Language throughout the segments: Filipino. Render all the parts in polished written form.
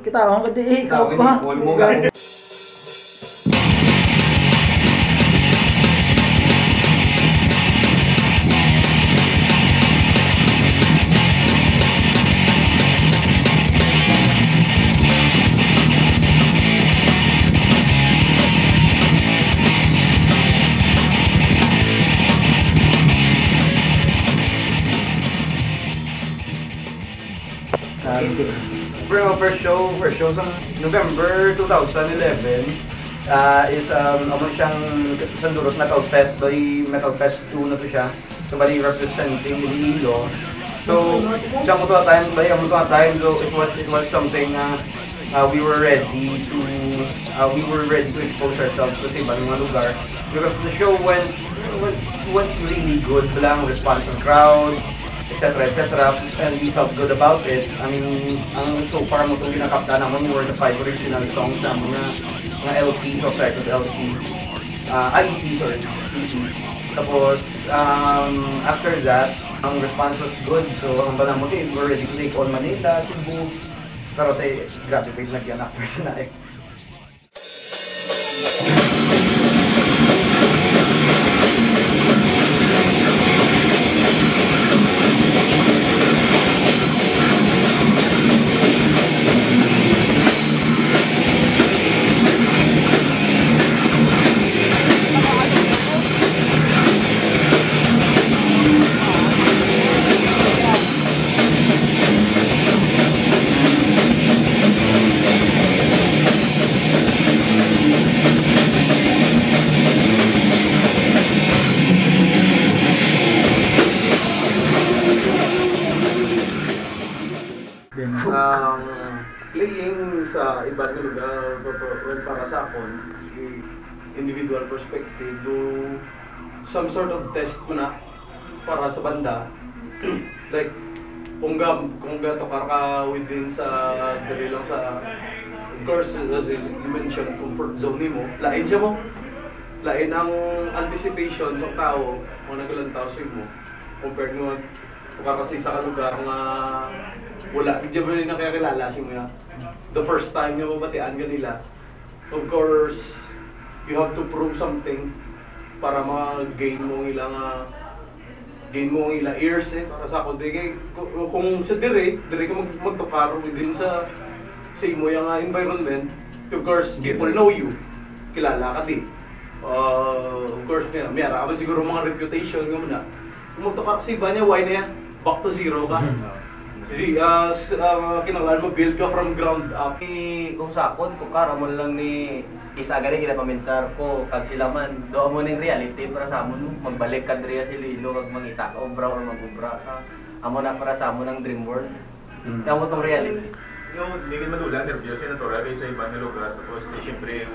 Kita ako kasi ikaw pa. First show sa November 2011 is amon siyang sandurot Metal Fest, Metal Fest 2 na to siya. So bali representing Iloilo. So siya mo to time, so it was something we were ready to expose ourselves to ibang mga lugar because the show went really good. Walang response ng crowd, etc. And we felt good about it. I mean, so far mo itong ginakapta naman were the 5 original songs na mga LPs of record LPs. EPs or EPs. Tapos, after that, ang response was good. So, ang ba naman we're ready to take on Manila, Cebu. Pero grabe nagyan after sila eh. Playing sa ibang lugar para sa akon, individual perspective, do some sort of test ko na para sa banda. Like, kung gato ka within sa dali lang sa, of course, as you mentioned, comfort zone mo, lain siya mo. Lain ang anticipation sa tao, kung nagalang tao sa mo, compared mo, kasi sa lugar nga wala, hindi mo rin nakakilala siya mo yan. The first time nyo mabatian ka nila, of course, you have to prove something para ma-gain mo ilang ears eh. Para sa ako, kung sa dire ka magtukaro within sa imo yung environment, of course, people know you. Kilala ka din. Of course, may araman siguro mga reputation nga muna. Kung magtukaro sa iba niya, why na yan? Back to zero ka. Kasi kinanglan mo, build ka from ground up. Kung sakon, kung karamon lang ni isa gani kita paminsar ko, kag sila man, doon mo ning reality para sa amon, magbalik ka diriya si Lilo, kag mangita ka, obra or mag-obra ka. Amo na para sa amon ang dream world. Amo tong reality. Hindi ka madulang, nervyos yung natural kayo sa ibang lugar. Tapos, siyempre,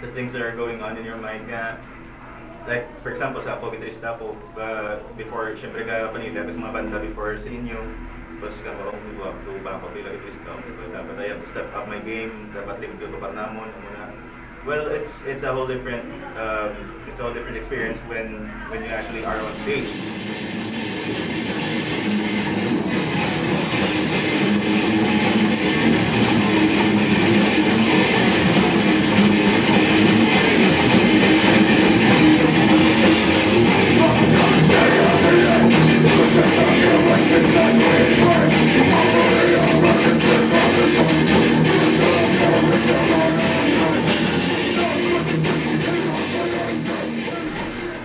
the things that are going on in your mind nga, like, for example, sa ako, gitarista ako, before, syempre ka panila, kasi mga banda before sa inyo, tapos ka marong move up to backup bilang gitarista ako, dapat I have to step up my game, dapat tingin ko pa namon, well, it's a whole different, experience when you actually are on stage.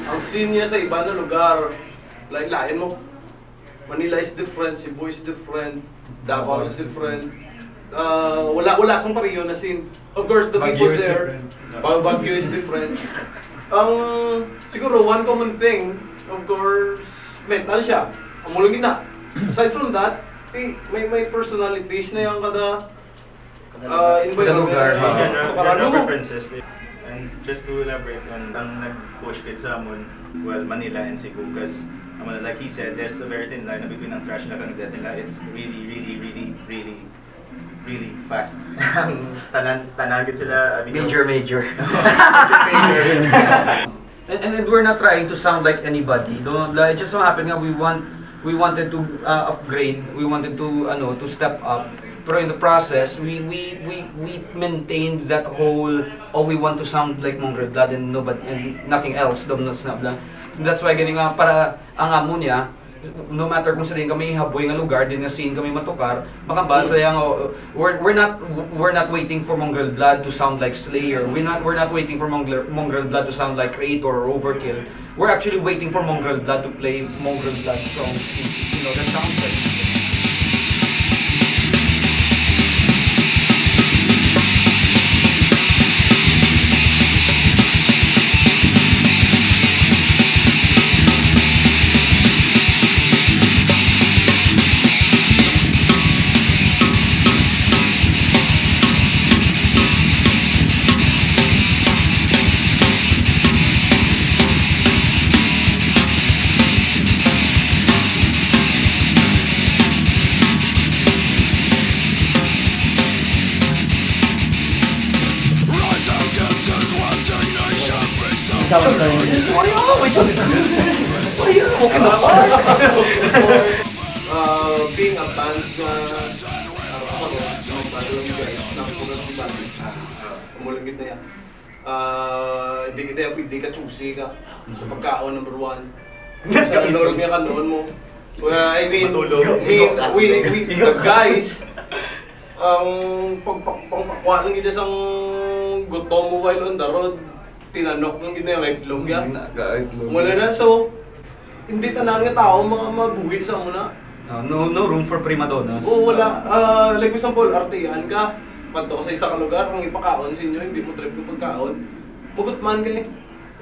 Ang scene niya sa iba na lugar, lain mo. Manila is different, Cebu is different, Davao is different. Wala sang pareho na scene. Of course, the people there, Baguio is different. Siguro one common thing, of course, mental siya. Ang mulang gina. Aside from that, may personalities na yung kada environment. General preferences. And just to elaborate on ang nag-push kit sa amon, well, Manila and Cebu, because like he said, there's a very thin line between ang thrash na kanagdat nila. It's really fast. Tanagit sila. Major. And we're not trying to sound like anybody. It just so happened nga we wanted to upgrade. We wanted to step up pero in the process, we maintained that whole, we want to sound like Mongrelblood and nothing else, that's why ganing nga para ang amo niya, no matter kung saan kami haboy nga lugar, din nga scene kami matukar, makabasa yang we're not waiting for Mongrelblood to sound like Slayer. We're not waiting for Mongrelblood to sound like Creator or Overkill. We're actually waiting for Mongrelblood to play Mongrelblood songs, that sounds like. Being a band umulagit na yan. Hindi ka choosy ka sa pagkaon, number 1. Sa lorong niya kanoon mo. I mean, we the guys, ang pagpakwa lang kita sang gutom mo while on the road, tinanok lang kita yung itlog yan. Wala na, so, hindi tanan nga tao mga mabuhi sa muna. No room for prima donnas. Oo, wala. Like for example, artihan ka, panto ka sa isang lugar, kung ipakaon sa inyo, hindi mo trip yung pagkaon, mugot man ka eh.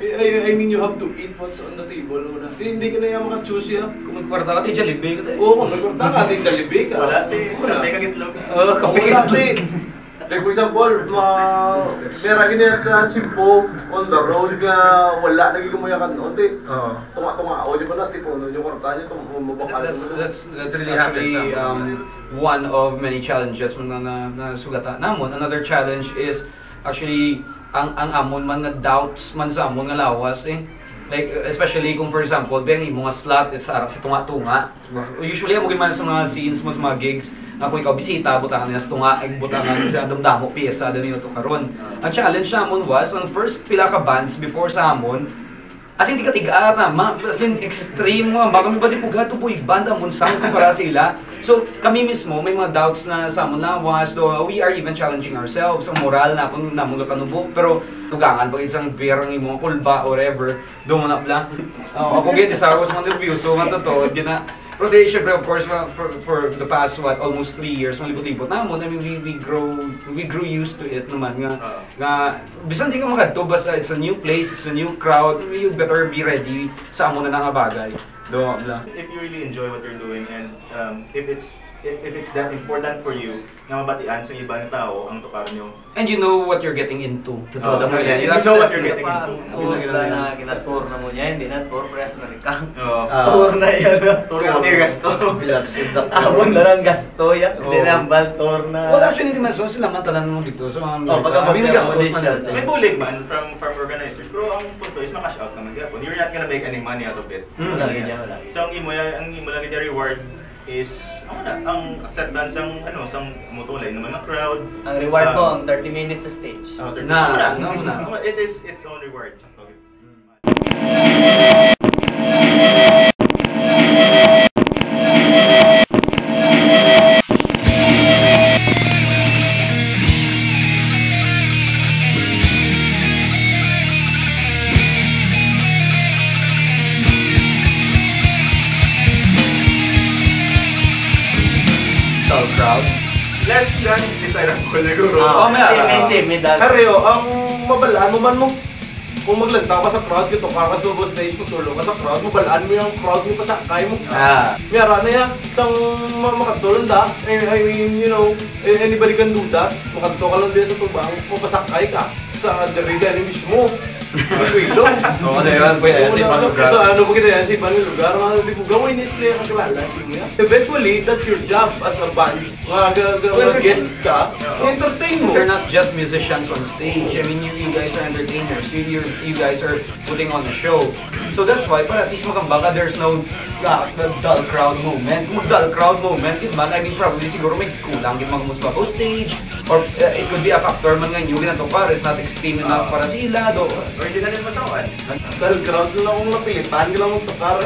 I mean, you have to eat what's on the table muna. Hindi ka na yung maka-choose ya. Kung magkwarta ka, Jollibee ka tayo. Oo, kung magkwarta ka, Jollibee ka. Wala, kape kang itlog. Kape kang itlog. Like for example, meron ganyan na chimpo on the road nga wala naging gumayakan onti. Tunga-tunga ako di ba na tipo no yung kwarta niya tumubabakal. That's really actually one of many challenges na sugata namon. Another challenge is actually ang amon man nga doubts man sa amon nga lawas eh. Like especially kung for example, bang mga slot sa tunga-tunga. Usually mo man sa mga scenes mo sa mga gigs, kung ikaw bisita, butangan nila sa tunga, ay butangan sa damdamo piyesa din ito karon. Ang challenge namon was ang first pila ka bands before sa amon, as in di ka tiga tama, as in extreme mo, baka may ba di pugato po banda amon sound kumpara sila. So kami mismo may mga doubts na sa amon lawas, so we are even challenging ourselves ang moral na kung namon ka kanubok, pero tugangan pag isang beer ang imong kulba or whatever, do mo na bla. Ako gid sa ako sa interview, so nga totoo, di na. Pero they syempre of course for the past almost 3 years malibot-libot namon. I mean we grew used to it naman nga bisan di ka makadto basta it's a new place, it's a new crowd, you better be ready sa amo na nga bagay. Do bla. If you really enjoy what you're doing and if it's that important for you na mabatian sa ibang tao ang tukar nyo. And you know what you're getting into. Totoo mo yan. You know what you're getting into. Tour na kina-tour na mo niya, hindi na tour press na rikang. Tour na yan. Tour na yung gasto. Abon na lang gasto yan. Hindi na ang bal tour na. Well actually hindi man so sila man tanan mo dito. So pagkabot na audition. May bulig man from organizers. Pero ang punto is makash out naman yapon. You're not gonna make any money out of it. Wala ganyan, wala. So ang imo lang yung reward is ang acceptance sang sang motulay ng mga crowd. Ang reward mo ang 30 minutes sa stage. It is its own reward. Crowd. Let's decide ang siguro. Semi dahil. Kareo, ang mabalaan mo man mo kung maglanta ka sa crowd dito, kakatubo stage mo tulong ka sa crowd, mabalaan mo yung crowd mo pasakay mo. Mayroon na yan, isang makatulong da, I mean, you know, anybody can do that. Makatuto ka lang din sa tubang, mapasakay ka sa deriga ni mismo. Iloilo. Oo, ano yun po yan, sa ibang lugar. Ano po kita yan, sa ibang lugar, hindi ko gawin is na kakilala. Eventually, that's your job as a band. Mga guest ka, entertain mo. They're not just musicians on stage. I mean, you guys are entertainers. You guys are putting on a show. So that's why, para at least makambaka, there's no dull crowd moment. Kung dull crowd moment, I mean, probably siguro may kulang yung mga musba ko stage. Or it could be a factor man nga yung ginatokar is not extreme enough para sila. Or hindi na rin matawan. Dull crowd lang akong napilitan, ka lang mong tukar.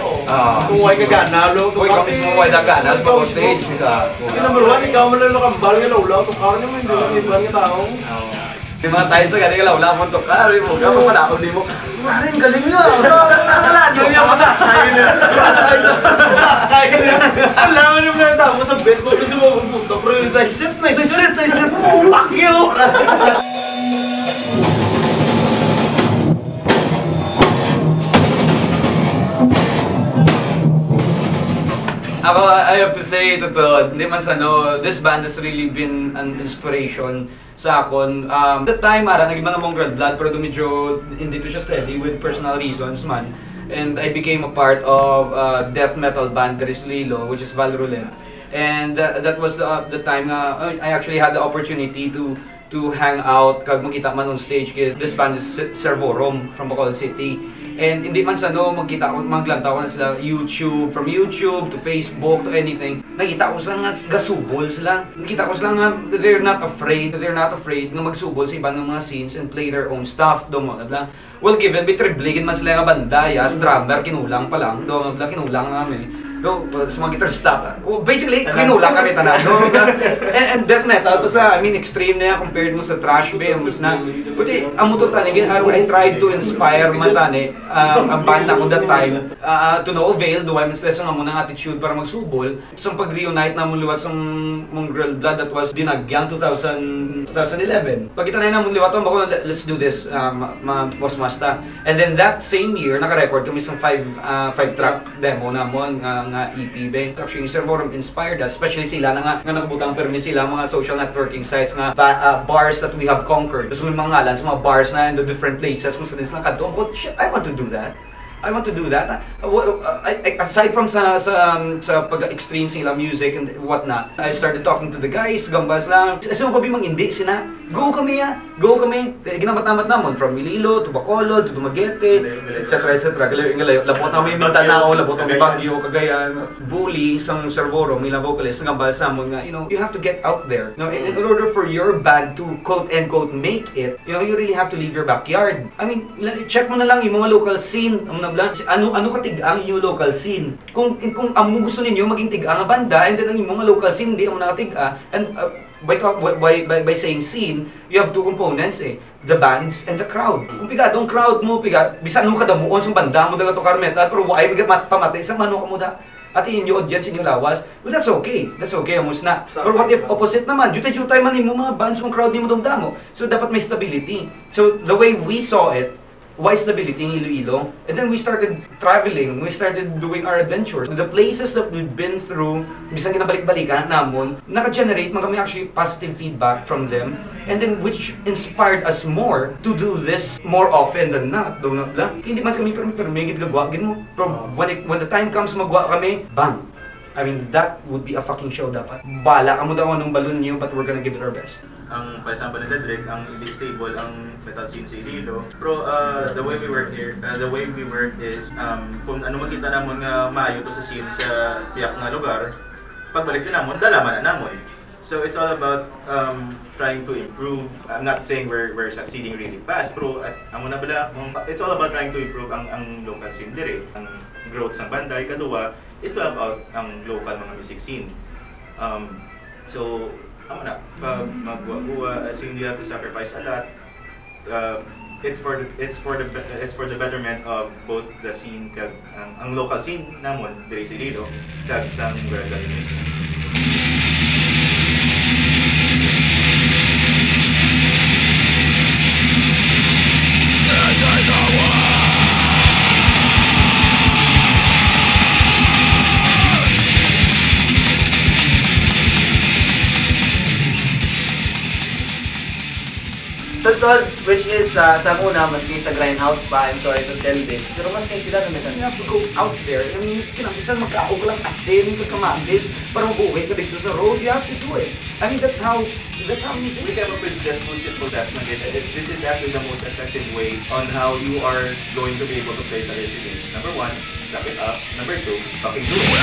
Kung huwag ka ganalo, kung ikaw mismo huwag ka ganalo, pa ko stage. Number one, ikaw mo lang nakambal nga laulaw, tukar niyo mo, hindi lang iban nga taong. Yung mga tayo sa galing wala mo tukar, mo ka pa ako di mo. Maring galing nga. Wala niyo mo na. Alam mo naman na tao sa bed ko kasi mo pupunta, pero yung nice shit. Fuck you! Ako, I have to say, totoo, hindi man sa this band has really been an inspiration sa akon. That time, naging mga Mongrelblood, pero medyo hindi to siya steady with personal reasons man. And I became a part of death metal band there is Iloilo, which is Valrulent. And that was the time I actually had the opportunity to hang out kag makita man on stage kay this band is Servorum from Iloilo City. And hindi man sa magkita ko maglantaw na sila from YouTube to Facebook to anything. Nakita ko sila nga gasubol sila. Nakita ko sila nga they're not afraid na magsubol sa ibang mga scenes and play their own stuff do mo bla. Well given bitribligin man sila nga banda ya sa drummer kinulang pa lang do bla kinulang namin. Sa mga guitarista. Basically, kinulang kami tanan. And death metal, I mean, extreme na yan compared mo sa thrash bands na. Buti, amo to tani, I tried to inspire man tani, ang band ako that time, to no avail, do I mean, sila nga mo ng attitude para magsubol. So, pag-reunite na mo liwat sa Mongrelblood, that was Dinagyang 2011. Pagkita na mo liwat, let's do this, Boss Masta. And then that same year, naka-record kami sa 5-track demo na mo, nga EP ba. Actually, Servorum inspired us, especially sila na nga nakabutang permi sila mga social networking sites nga bars that we have conquered. Tapos may mga ngalan sa mga bars na in the different places kung saan sila kanto. Oh shit, I want to do that. Aside from sa pag-extreme sila music and whatnot, I started talking to the guys, gambas lang. Kasi mo pa bimang hindi sina. Go kami. Ginamat-namat namon from Iloilo to Bacolod to Dumaguete, etc. Labot na may Mindanao, labot na may Baguio, Cagayan, Bully, sang Servorum, may vocalist, gambas namon nga, you have to get out there. In order for your band to quote-unquote make it, you really have to leave your backyard. I mean, check mo na lang yung mga local scene, ano katigang yung local scene. Kung amo gusto ninyo maging tiga nga banda, and then ang mga local scene hindi amo nakatiga, and by saying scene, you have two components the bands and the crowd. Kung pigadong crowd mo, bisan mo kadamuon sa banda mo daga to karmeta, pero why pamatay sa mano ka mo da. At inyo audience inyo lawas, well that's okay amos na. Or what if opposite naman, jutay man mo mga bands mong crowd nimo dumdamo. So dapat may stability. So the way we saw it, why stability in Iloilo? And then we started traveling, we started doing our adventures. The places that we've been through, bisan kinabalik-balikan namon, naka-generate man kami actually positive feedback from them, and then which inspired us more to do this more often than not. Hindi man kami permigid gagwa mo. Pero when the time comes magwa kami, bang! I mean, that would be a fucking show dapat. Bala ka mo daw anong balon niyo, but we're gonna give it our best. Ang paisamba ni Dedrick, ang hindi stable ang metal scene sa Iloilo. Pero the way we work is kung ano makita namon nga maayo to sa scene sa tiyak na lugar, pagbalik din namon, dalaman na namon. So it's all about trying to improve. I'm not saying we're succeeding really fast, pero amo na bala, it's all about trying to improve ang local scene dire, ang growth sa banda. Ikaduwa is to help out ang local mga music scene. So amo na, pag magwa-guwa, as in you have to sacrifice a lot. It's for the betterment of both the scene kag ang local scene namon dire sa Iloilo kag sa Mongrelblood mismo. Totoo, which is sa una, maski sa grindhouse pa, I'm sorry to tell this, pero maski sila You namisan. have to go out there. I mean, kinamisan magkaog lang asin, magkamandis, para mag-uwi ka dito sa road. You have to do it. I mean, that's how you We say it. came up with just two simple steps. This is actually the most effective way on how you are going to be able to play sa resident. Number one, suck it up. Number two, fucking do it.